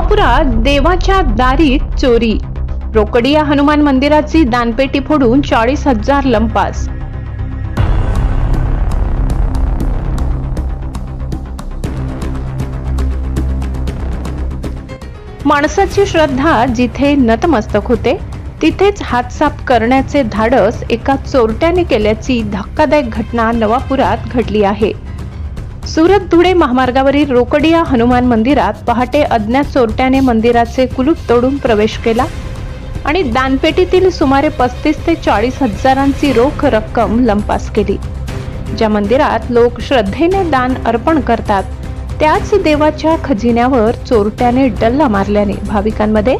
नवापुरात देवाच्या दारी चोरी। रोकडिया हनुमान मंदिराची दानपेटी फोडून 40,000 लंपास। माणसाची श्रद्धा जिथे नतमस्तक होते तिथेच हात साफ करण्याचे धाडस एका चोरट्याने केल्याची धक्कादायक घटना नवापुरात घडली आहे। सुरत धुळे महामार्गावरील रोकडिया हनुमान मंदिरात पहाटे अज्ञात चोरट्याने मंदिराचे कुलूप तोडून प्रवेश केला आणि दानपेटीतील सुमारे 35 ते 40 हजारांची रोख रक्कम लंपास केली। ज्या मंदिरात लोक श्रद्धेने दान अर्पण करतात त्याच देवाच्या खजिन्यावर चोरट्याने डल्ला मारल्याने भाविकांमध्ये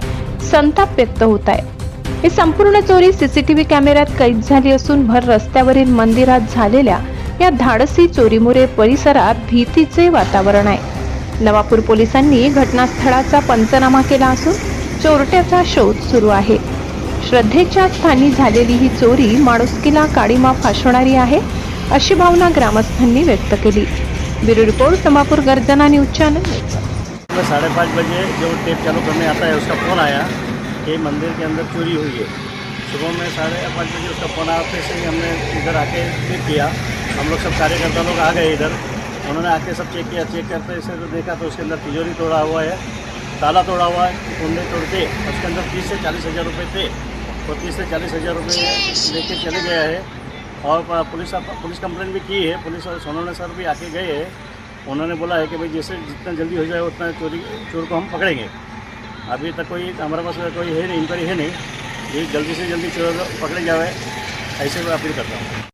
संताप व्यक्त होत आहे। ही संपूर्ण चोरी सीसीटीव्ही कॅमेऱ्यात कैद झाली असून भर रस्त्यावरील मंदिरात झालेल्या या धाडसी चोरीमुळे परिसरात भीतीचे वातावरण आहे। नवापूर पोलिसांनी घटनास्थळाचा पंचनामा केला असून चोरट्याचा शोध सुरू आहे। श्रद्धेच्या स्थानी झालेली ही चोरी माणुसकीला काळीमा फासणारी आहे अशी भावना ग्रामस्थांनी व्यक्त केली। ब्यूरो रिपोर्ट नवापुर गर्जना न्यूज चैनल। 5:30 बजे जो टेप चालू करने आता है उसका फ़ोन आया कि मंदिर के अंदर चोरी हुई है। सुबह में 5:30 बजे उसका फ़ोन आते से ही हमने इधर आके चेक किया। हम लोग सब कार्यकर्ता लोग आ गए इधर, उन्होंने आके सब चेक किया। चेक करते से तो देखा तो उसके अंदर तिजोरी तोड़ा हुआ है, ताला तोड़ा हुआ है, कुंडे तोड़ते उसके अंदर 30 से 40 हज़ार रुपये थे। तो 30 से 40 हज़ार रुपये लेके चले गया है और पुलिस कंप्लेंट भी की है। पुलिस और सोनोने सर भी आके गए हैं। उन्होंने बोला है कि भाई जैसे जितना जल्दी हो जाए उतना चोर को हम पकड़ेंगे। अभी तक कोई हमारे पास कोई है नहीं, इंक्वायरी है नहीं। ये जल्दी से जल्दी चोर पकड़े जाए ऐसे मैं अपील करता हूँ।